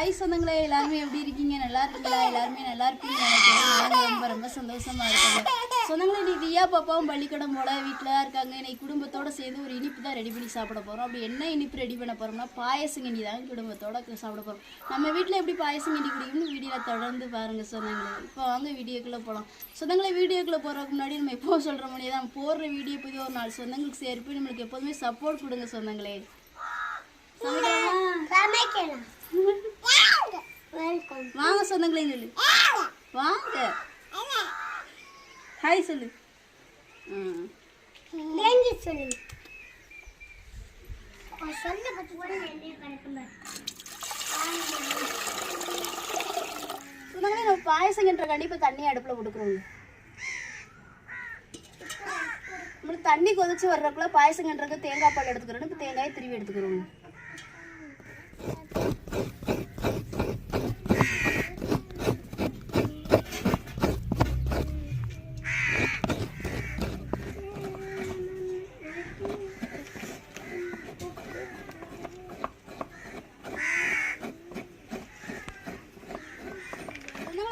Hi சொந்தங்களே, எல்லாருமே எப்படி இருக்கீங்க? நல்லா இருக்கீங்களா? எல்லாருமே நல்லா இருப்பீங்க நினைக்கிறேன். ரொம்ப ரொம்ப சந்தோஷமா இருக்காங்க சொந்தங்களே. இன்னைக்கு தியா பாப்பாவும் பள்ளிக்கூடம் போல வீட்டில் இருக்காங்க. இன்னைக்கு குடும்பத்தோடு சேர்ந்து ஒரு இனிப்பு தான் ரெடி பண்ணி சாப்பிட போகிறோம். அப்படி என்ன இனிப்பு ரெடி பண்ண போகிறோம்னா பாயசம் கிண்டி தான் குடும்பத்தோட சாப்பிட போகிறோம். நம்ம வீட்டில் எப்படி பாயசம் கிண்டி குடிக்கணும்னு வீடியோவில் தொடர்ந்து பாருங்கள் சொந்தங்களே. இப்போ வாங்க வீடியோக்குள்ளே போகலாம். சொந்தங்களே, வீடியோக்குள்ளே போகிறதுக்கு முன்னாடி நம்ம எப்போ சொல்கிற முடியாது, தான் போடுற வீடியோ போய் ஒரு 4 சொந்தங்களுக்கு சேர்ப்பு நம்மளுக்கு எப்போதுமே சப்போர்ட் கொடுங்க சொந்தங்களே. வாங்க சொந்தங்களே, சொல்லு வாங்க. ஹாய் சொல்லு. சொந்தங்களே, நம்ம பாயசங்கிற கண்டிப்பாக தண்ணி அடுப்பில் கொடுக்குறோங்க. நம்மளுக்கு தண்ணி கொதிச்சு வர்றதுக்குள்ள பாயசங்கன்றது தேங்காய் பால் எடுத்துக்கிறோம். இப்போ தேங்காயை திருவி எடுத்துக்கிறோங்க.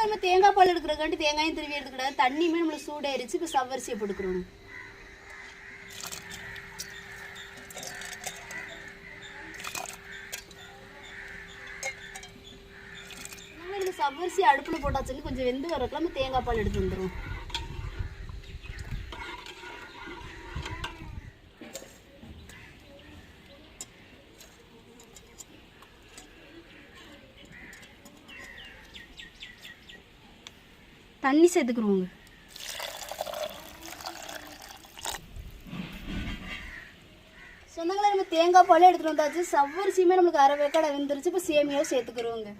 நம்ம தேங்காய் பால் எடுக்கிறக்காண்டி தேங்காயும் திருவி எடுத்துக்கிட்டாது. தண்ணியுமே நம்மளுக்கு சூடாயிருச்சு. இப்போ சவ்வரிசியை போட்டுக்கிறோம். சவ்வரிசி அடுப்பில் போட்டாச்சுன்னு கொஞ்சம் வெந்து வரக்கலாம். நம்ம தேங்காய் பால் எடுத்து வந்துடும். தண்ணி சேர்த்துக்குருவோங்க. சொந்தங்களே, நம்ம தேங்காய் பால் எடுத்துகிட்டு வந்தாச்சு. சவ்வரிசியுமே நம்மளுக்கு அரை வேக்காடை வெந்துருச்சு. இப்போ சேமியாவும் சேர்த்துக்குருவோங்க.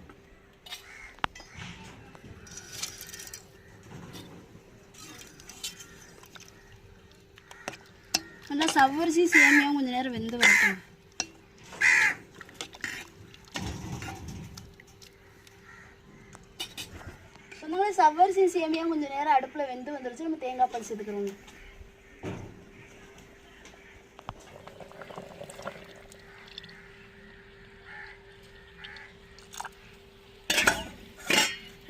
நல்லா சவ்வரிசி சேமியாவும் கொஞ்சம் நேரம் வெந்து வரட்டும். சொந்தங்களே, சவ்வரிசி சேமியாவும் கொஞ்சம் நேரம் அடுப்பில் வெந்து வந்துருச்சு. நம்ம தேங்காய் பால் சேர்த்துக்கிறோங்க.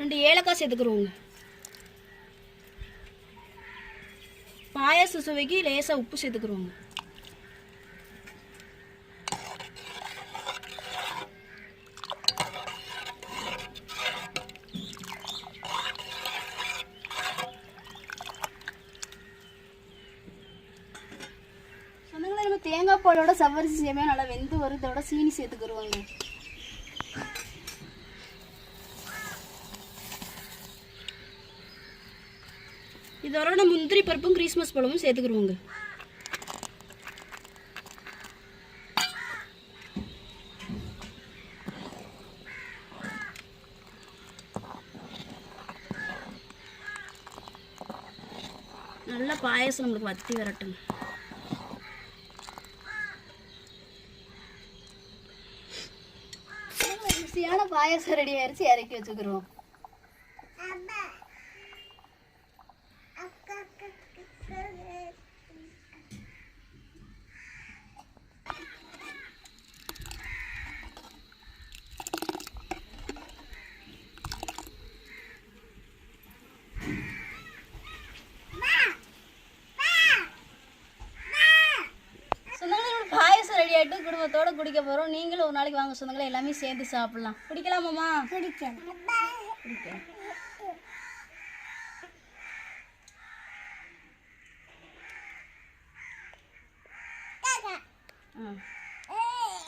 ரெண்டு ஏலக்காய் சேர்த்துக்கிறோங்க. பாயாச சுவைக்கு லேசாக உப்பு சேர்த்துக்கிறோங்க. சொந்தங்களே, நம்ம தேங்காய் பாலோட சவ்வரிசி சேமியா நல்லா வெந்து வருதோட சீனி சேர்த்துக்கிறோங்க. இதோட முந்திரி பருப்பும் கிறிஸ்மஸ் பழமும் சேர்த்துக்கிடுவோங்க. நல்லா பாயசம் நம்மளுக்கு வத்தி வரட்டும். ருசியான பாயசம் ரெடி ஆயிடுச்சு. இறக்கி வச்சுக்கிறோம். குடும்பத்தோட குடிக்க போறோம். நீங்களும் ஒரு நாளைக்கு வாங்க சொந்தங்களே, எல்லாமே சேர்ந்து சாப்பிடலாம். குடிக்கலாமாம்மா? குடிக்கலாம்.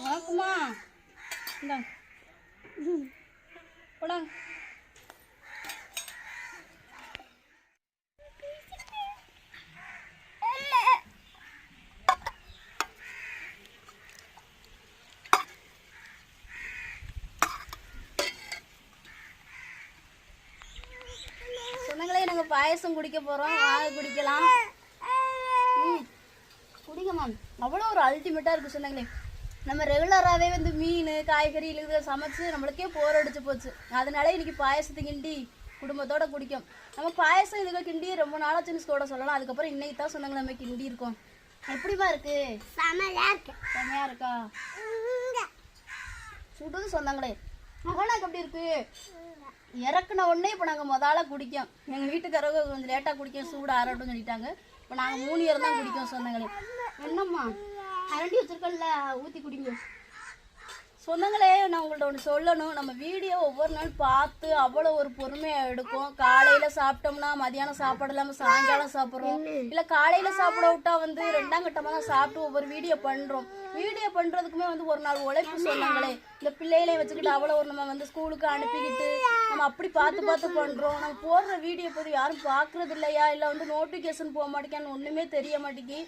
வாக்குமா இந்தாங்க போடாங்க. சொந்தங்களே, நாங்கள் பாயசம் குடிக்க போகிறோம். வாங்க குடிக்கலாம். குடிக்கமா. அவ்வளோ ஒரு அல்டிமேட்டாக இருக்குது சொந்தங்களே. நம்ம ரெகுலராகவே வந்து மீன் காய்கறி இழுத சமைச்சு நம்மளுக்கே போர் அடிச்சு போச்சு. அதனால இன்னைக்கு பாயசத்தை கிண்டி குடும்பத்தோட குடிக்கும். நம்ம பாயசம் இதுக்கு கிண்டி ரொம்ப நாளாச்சுன்னு கூட சொல்லலாம். அதுக்கப்புறம் இன்னைக்கு தான் சொந்தங்களே நம்ம கிண்டி இருக்கோம். எப்படிமா இருக்கு? செமையா இருக்கா? சுடுது சொந்தங்களே. மகனாக்கு எப்படி இருக்கு? இறக்குன உடனே இப்போ நாங்கள் முதல்ல குடிக்கோம். எங்கள் வீட்டுக்காரங்க கொஞ்சம் லேட்டாக குடிக்கும், சூடு ஆறட்டும்னு சொல்லிட்டாங்க. இப்போ நாங்கள் 3 இயர் தான் குடிக்கோம் சொந்தங்களே. என்னம்மா அரண்டி வச்சுருக்கோம்ல, ஊற்றி குடிங்க. சொந்தங்களே, நான் உங்கள்ட்ட ஒன்று சொல்லணும். நம்ம வீடியோ ஒவ்வொரு நாள் பார்த்து அவ்வளோ ஒரு பொறுமையாக எடுக்கும். காலையில் சாப்பிட்டோம்னா மதியானம் சாப்பாடு இல்லாமல் சாயங்காலம் சாப்பிட்றோம். இல்லை காலையில் சாப்பிட விட்டா வந்து 2ஆம் கட்டமாக தான் சாப்பிட்டு ஒவ்வொரு வீடியோ பண்ணுறோம். வீடியோ பண்ணுறதுக்குமே வந்து ஒரு நாள் உழைப்பு சொன்னாங்களே. இந்த பிள்ளைகளையும் வச்சுக்கிட்டு அவ்வளோ ஒரு நம்ம வந்து ஸ்கூலுக்கு அனுப்பிக்கிட்டு நம்ம அப்படி பார்த்து பண்ணுறோம். நம்ம போடுற வீடியோ போது யாரும் பார்க்குறது இல்லையா, இல்லை வந்து நோட்டிஃபிகேஷன் போக மாட்டேங்கான்னு ஒன்றுமே தெரிய மாட்டேங்கி.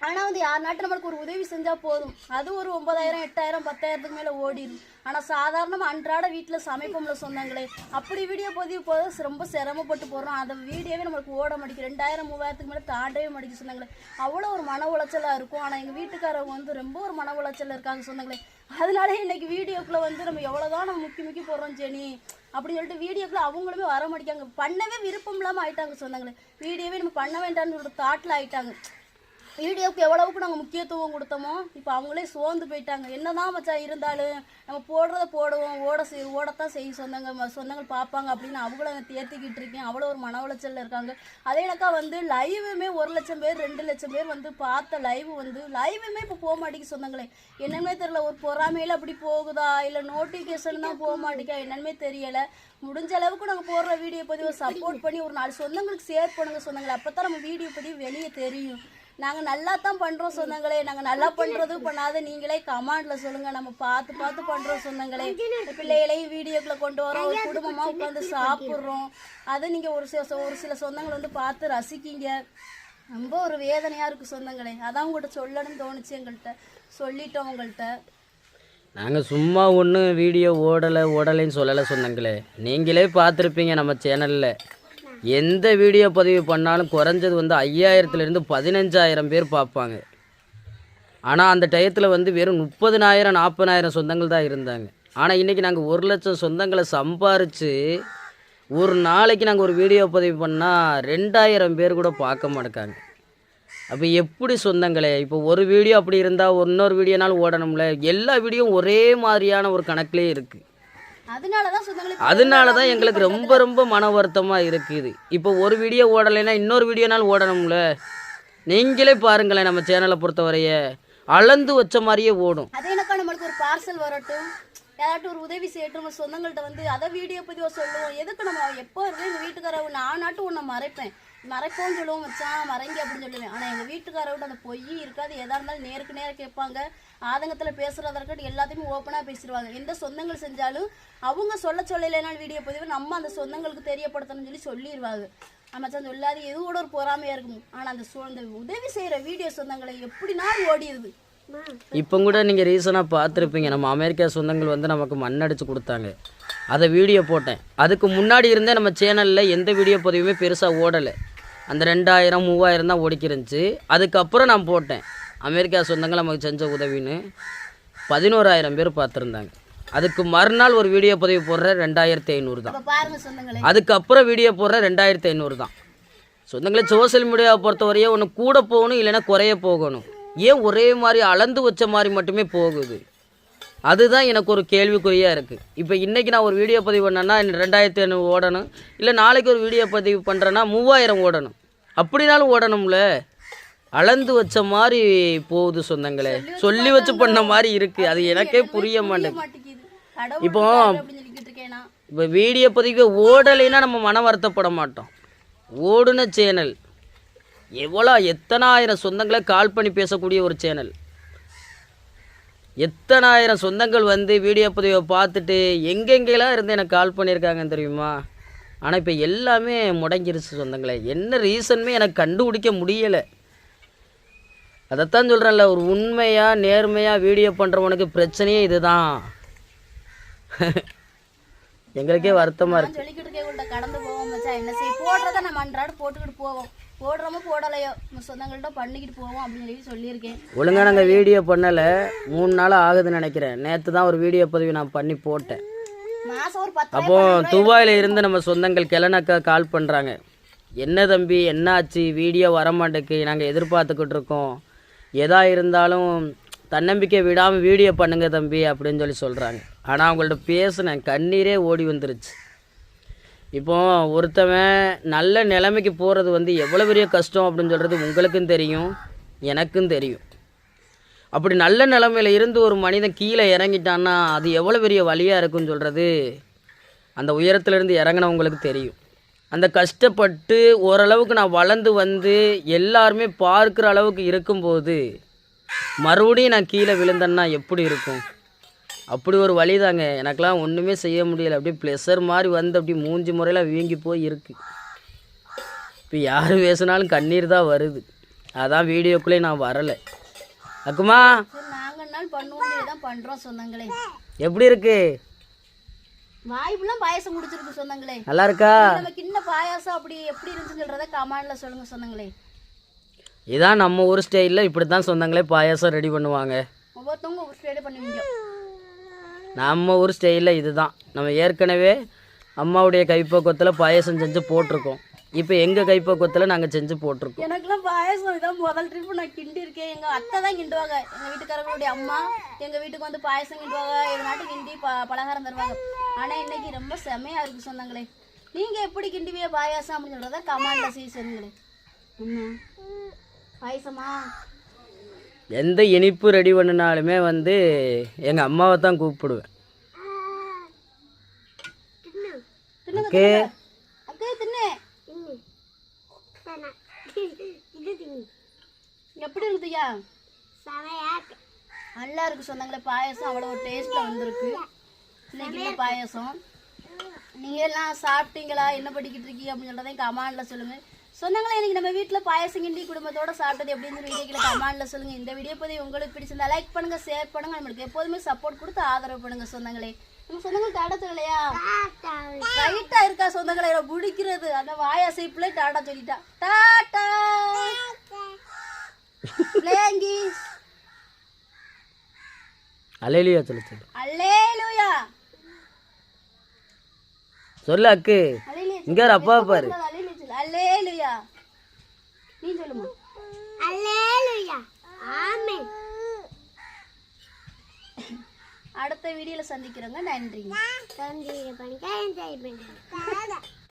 ஆனால் வந்து யார் நாட்டு நம்மளுக்கு ஒரு உதவி செஞ்சால் போதும், அது ஒரு 9,000 8,000 10,000க்கு மேலே ஓடிடும். ஆனால் சாதாரணமாக அன்றாட வீட்டில் சமைப்போம்ல சொந்தங்களே, அப்படி வீடியோ பதிவு போது ரொம்ப சிரமப்பட்டு போடுறோம். அந்த வீடியோவே நம்மளுக்கு ஓட மாட்டேங்குது. 2,000 3,000க்கு மேலே தாண்டவே மாட்டேங்குது சொந்தங்களே. அவ்வளோ ஒரு மன உளைச்சலாக இருக்கும். ஆனால் எங்கள் வீட்டுக்காரவங்க வந்து ரொம்ப ஒரு மன உளைச்சல் இருக்காங்க சொந்தங்களே. அதனால இன்றைக்கி வீடியோக்குள்ளே வந்து நம்ம எவ்வளோதான் நம்ம முக்கி போடுறோம் ஜெனி அப்படின்னு சொல்லிட்டு வீடியோக்குள்ளே அவங்களுமே வர மாட்டேங்காங்க. பண்ணவே விருப்பம் இல்லாமல் ஆயிட்டாங்க சொந்தங்களே. வீடியோவே நம்ம பண்ண வேண்டாம்னு சொல்லிட்டு தாட்டில் ஆகிட்டாங்க. வீடியோவுக்கு எவ்வளவுக்கு நாங்கள் முக்கியத்துவம் கொடுத்தோமோ இப்போ அவங்களே சோர்ந்து போயிட்டாங்க. என்னதான் மச்சான் இருந்தாலும் நம்ம போடுறத போடுவோம், ஓடத்தான் செய்யும் சொந்தங்கள் பார்ப்பாங்க அப்படின்னு அவங்கள தேர்த்திக்கிட்டு இருக்கேன். அவ்வளோ ஒரு மன உளைச்சலில் இருக்காங்க. அதே எனக்கா வந்து லைவுமே 1 லட்சம் பேர் 2 லட்சம் பேர் வந்து பார்த்த லைவுமே இப்போ போக மாட்டேங்குது சொந்தங்களே. என்னன்னே தெரியல, ஒரு பொறாமையில் அப்படி போகுதா இல்லை நோட்டிஃபிகேஷன் தான் போக மாட்டேங்கா என்னன்னே தெரியலை. முடிஞ்ச அளவுக்கு நாங்கள் போடுற வீடியோ பதிவை சப்போர்ட் பண்ணி ஒரு 4 சொந்தங்களுக்கு ஷேர் பண்ணுங்கள் சொந்தங்களே. அப்போ தான் நம்ம வீடியோ பதிவு வெளியே தெரியும். நாங்கள் நல்லா தான் பண்ணுறோம் சொந்தங்களே. நாங்கள் நல்லா பண்ணுறது பண்ணாத நீங்களே கமெண்டில் சொல்லுங்கள். நம்ம பார்த்து பண்ணுறோம் சொந்தங்களே. பிள்ளைகளையும் வீடியோக்குள்ளே கொண்டு வரோம், ஒரு குடும்பமாக உட்காந்து சாப்பிட்றோம். அதை நீங்கள் ஒரு சில சொந்தங்கள் வந்து பார்த்து ரசிக்கிங்க. ரொம்ப ஒரு வேதனையாக இருக்குது சொந்தங்களே. அதான் உங்கள்கிட்ட சொல்லணும்னு தோணுச்சு. எங்கள்கிட்ட சொல்லிட்டோம் உங்கள்கிட்ட. நாங்கள் சும்மா ஒன்றும் வீடியோ ஓடலைன்னு சொல்லலை சொந்தங்களே. நீங்களே பார்த்துருப்பீங்க நம்ம சேனலில் எந்த வீடியோ பதிவு பண்ணாலும் குறைஞ்சது வந்து 5000லேருந்து 15,000 பேர் பார்ப்பாங்க. ஆனால் அந்த டயத்தில் வந்து வெறும் 30,000 40,000 சொந்தங்கள் தான் இருந்தாங்க. ஆனால் இன்றைக்கி நாங்கள் 1 லட்சம் சொந்தங்களை சம்பாரித்து ஒரு நாளைக்கு நாங்கள் ஒரு வீடியோ பதிவு பண்ணால் 2,000 பேர் கூட பார்க்க மாட்டேங்காங்க. அப்போ எப்படி சொந்தங்களே? இப்போ ஒரு வீடியோ அப்படி இருந்தால் இன்னொரு வீடியோனாலும் ஓடணும்ல. எல்லா வீடியோவும் ஒரே மாதிரியான ஒரு கணக்கிலே இருக்குது. அதனால தான் எங்களுக்கு ரொம்ப மன வருத்தமாக இருக்குது. இப்போ ஒரு வீடியோ ஓடலைன்னா இன்னொரு வீடியோனாலும் ஓடணும்ல. நீங்களே பாருங்களேன், நம்ம சேனலை பொறுத்தவரைய அளந்து வச்ச மாதிரியே ஓடும். அதே எனக்கா நம்மளுக்கு ஒரு பார்சல் வரட்டும், யாராட்டும் ஒரு உதவி செய்யட்டும், நம்ம சொந்தங்கள்கிட்ட வந்து அதை வீடியோ பதிவாக சொல்லுவோம். எதுக்கு நம்ம எப்போ இருக்கு எங்கள் வீட்டுக்காரவங்க நானாட்டும் ஒன்றை மறைப்போன்னு சொல்லுவோம், மச்சான் மறைங்க அப்படின்னு சொல்லுவேன். ஆனால் எங்கள் வீட்டுக்காரவிட்ட அந்த பொய் இருக்காது. எதாக இருந்தாலும் நேருக்கு நேரம் கேட்பாங்க. ஆதங்கத்தில் பேசுகிறதா இருக்கட்டும் எல்லாத்தையுமே ஓப்பனாக பேசிடுவாங்க. எந்த சொந்தங்கள் செஞ்சாலும் அவங்க சொல்லலைனாலும் வீடியோ பதிவு நம்ம அந்த சொந்தங்களுக்கு தெரியப்படுத்தணும்னு சொல்லிடுவாங்க. மச்சான் சொல்லாது எது கூட ஒரு பொறாமையாக இருக்கும். ஆனால் அந்த உதவி செய்கிற வீடியோ சொந்தங்களை எப்படினாலும் ஓடிடுது. இப்போ கூட நீங்கள் ரீசனாக பார்த்துருப்பீங்க, நம்ம அமெரிக்கா சொந்தங்கள் வந்து நமக்கு மண்ணடிச்சு கொடுத்தாங்க. அதை வீடியோ போட்டேன். அதுக்கு முன்னாடி இருந்தே நம்ம சேனலில் எந்த வீடியோ பதிவுமே பெருசாக ஓடலை. அந்த 2,000 3,000 தான் ஓடிக்கிருந்துச்சு. அதுக்கப்புறம் நான் போட்டேன் அமெரிக்கா சொந்தங்கள் நமக்கு செஞ்ச உதவின்னு 11,000 பேர் பார்த்துருந்தாங்க. அதுக்கு மறுநாள் ஒரு வீடியோ பதிவு போடுற 2,500 தான். அதுக்கப்புறம் வீடியோ போடுற 2,500 தான். சொந்தங்களே, சோசியல் மீடியாவை பொறுத்தவரையே ஒன்று கூட போகணும், இல்லைன்னா குறைய போகணும். ஏன் ஒரே மாதிரி அளந்து வச்ச மாதிரி மட்டுமே போகுது? அதுதான் எனக்கு ஒரு கேள்விக்குறியாக இருக்குது. இப்போ இன்றைக்கி நான் ஒரு வீடியோ பதிவு பண்ணேன்னா 2,500 ஓடணும், இல்லை நாளைக்கு ஒரு வீடியோ பதிவு பண்ணுறேன்னா 3,000 ஓடணும். அப்படின்னாலும் ஓடணும்ல. அளந்து வச்ச மாதிரி போகுது சொந்தங்களே. சொல்லி வச்சு பண்ண மாதிரி இருக்குது. அது எனக்கே புரிய மாட்டேங்குது. இப்போ வீடியோ பதிவு ஓடலைன்னா நம்ம மன வருத்தப்பட மாட்டோம். ஓடுன சேனல் எத்தனாயிரம் சொந்தங்களை கால் பண்ணி பேசக்கூடிய ஒரு சேனல். எத்தனாயிரம் சொந்தங்கள் வந்து வீடியோ பதிவை பார்த்துட்டு எங்கெங்கெல்லாம் இருந்து எனக்கு கால் பண்ணியிருக்காங்கன்னு தெரியுமா? ஆனால் இப்போ எல்லாமே முடங்கிருச்சு சொந்தங்களே. என்ன ரீசனுமே எனக்கு கண்டுபிடிக்க முடியலை. அதைத்தான் சொல்கிறேன்ல, ஒரு உண்மையாக நேர்மையாக வீடியோ பண்ணுறவனுக்கு பிரச்சனையே இதுதான். எங்களுக்கே வருத்தமாக இருக்குது. சொல்லிக்கிட்டு கடந்து போவோம் மச்சான், என்ன செய்ய போடுறத நம்ம அன்றாட போட்டுக்கிட்டு போவோம். போடுறோமோ போடலையோ சொந்தங்கள்கிட்ட பண்ணிக்கிட்டு போவோம் அப்படின்னு சொல்லியிருக்கேன். ஒழுங்காக நாங்கள் வீடியோ பண்ணலை, 3 நாள் ஆகுதுன்னு நினைக்கிறேன். நேற்று தான் ஒரு வீடியோ பதிவு நான் பண்ணி போட்டேன். அப்போது துபாயில் இருந்து நம்ம சொந்தங்கள் கிளனக்கா கால் பண்ணுறாங்க. என்ன தம்பி என்னாச்சு, வீடியோ வரமாட்டேக்கு, நாங்கள் எதிர்பார்த்துக்கிட்டு இருக்கோம். எதா இருந்தாலும் தன்னம்பிக்கை விடாமல் வீடியோ பண்ணுங்க தம்பி அப்படின்னு சொல்லி சொல்கிறாங்க. ஆனால் அவங்கள்ட்ட பேசுனேன், கண்ணீரே ஓடி வந்துருச்சு. இப்போ ஒருத்தவன் நல்ல நிலைமைக்கு போகிறது வந்து எவ்வளோ பெரிய கஷ்டம் அப்படின்னு சொல்கிறது உங்களுக்கும் தெரியும், எனக்கும் தெரியும். அப்படி நல்ல நிலைமையில் இருந்து ஒரு மனிதன் கீழே இறங்கிட்டான்னா அது எவ்வளோ பெரிய வலியாக இருக்குன்னு சொல்கிறது அந்த உயரத்துலேருந்து இறங்கினவங்களுக்கு தெரியும். அந்த கஷ்டப்பட்டு ஓரளவுக்கு நான் வளர்ந்து வந்து எல்லாருமே பார்க்குற அளவுக்கு இருக்கும்போது மறுபடியும் நான் கீழே விழுந்தேன்னா எப்படி இருக்கும்? அப்படி ஒரு வழி தாங்க. எனக்கெலாம் ஒன்றுமே செய்ய முடியலை. அப்படியே ப்ளெஷர் மாதிரி வந்து அப்படி மூஞ்சி முறையில் வீங்கி போய் இருக்குது. இப்போ யார் பேசினாலும் கண்ணீர் தான் வருது. அதான் வீடியோக்குள்ளே நான் வரலை. அக்குமா நாங்கள் பண்ணுவோம் தான் பண்ணுறோம் சொந்தங்களே. எப்படி இருக்கு? வாய்ப்புலாம் பாயாசம் குடிச்சிருக்கு சொந்தங்களே. நல்லா இருக்கா? நமக்கு இன்னும் பாயாசம் அப்படி எப்படி இருந்துச்சுன்னு சொல்கிறத கமெண்ட்ல சொல்லுங்க சொந்தங்களே. இதான் நம்ம ஊர் ஸ்டைலில் இப்படி தான் சொந்தங்களே பாயாசம் ரெடி பண்ணுவாங்க. ஒவ்வொருத்தவங்க ஒரு ஸ்டைலே பண்ணுவீங்க. நம்ம ஊர் ஸ்டைலில் இதுதான். நம்ம ஏற்கனவே அம்மாவுடைய கைப்பக்குவத்தில் பாயாசம் செஞ்சு போட்டிருக்கோம். இப்போ எங்கள் கைப்பக்குவத்தில் நாங்கள் செஞ்சு போட்டிருக்கோம். எனக்குலாம் பாயாசம் இதான் முதல் ட்ரிப்பு நான் கிண்டி இருக்கேன். எங்கள் அத்தை தான் கிண்டுவாங்க. எங்கள் வீட்டுக்காரங்களுடைய அம்மா எங்கள் வீட்டுக்கு வந்து பாயாசம் கிண்டுவாங்க, எங்கள் நாட்டு கிண்டி பலகாரம் தருவாங்க. ஆனால் இன்னைக்கு ரொம்ப செமையாக இருக்குது சொந்தங்களே. நீங்கள் எப்படி கிண்டுவிய பாயாசம் அப்படின்னு சொல்கிறத கமெண்ட்ல செய்ய சொல்லுங்களே. பாயசமா எந்த இனிப்பு ரெடி பண்ணினாலுமே வந்து எங்கள் அம்மாவை தான் கூப்பிடுவேன். ஓகே எப்படி இருக்குதுயா? நல்லா இருக்கு சொந்தங்களே. பாயசம் அவ்வளோ ஒரு டேஸ்ட்டில் வந்திருக்கு இன்னைக்கு பாயசம். நீங்கள் எல்லாம் சாப்பிட்டீங்களா, என்ன படிக்கிட்டு இருக்கீங்க அப்படின்னு சொல்கிறதையும் கமெண்டில் சொல்லுங்கள் சொந்தங்களே. இன்றைக்கி நம்ம வீட்டில் பாயசம் கிண்டி குடும்பத்தோடு சாப்பிட்டது எப்படின்னு வீடியோக்கில் கமெண்டில் சொல்லுங்கள். இந்த வீடியோ பற்றி உங்களுக்கு பிடிச்சிருந்தா லைக் பண்ணுங்கள், ஷேர் பண்ணுங்கள், நம்மளுக்கு எப்போதுமே சப்போர்ட் கொடுத்து ஆதரவு பண்ணுங்கள் சொந்தங்களே. நம்ம சொந்தங்கள் டாடா சொல்லலையா? ரைட்டாக இருக்கா சொந்தங்களை பிடிக்கிறது அந்த வாயா சைப்பில் டாடா சொல்லிட்டா. டாடா பிளேங்கிஸ் அல்லேலூயா சொல்லு சொல்லு. அல்லேலூயா சொல்லு அக்கு. இங்க அப்பா பாரு. அல்லேலூயா நீ சொல்லுமா. அல்லேலூயா ஆமென். அடுத்த வீடியோல சந்திக்கிறோங்க. நன்றி.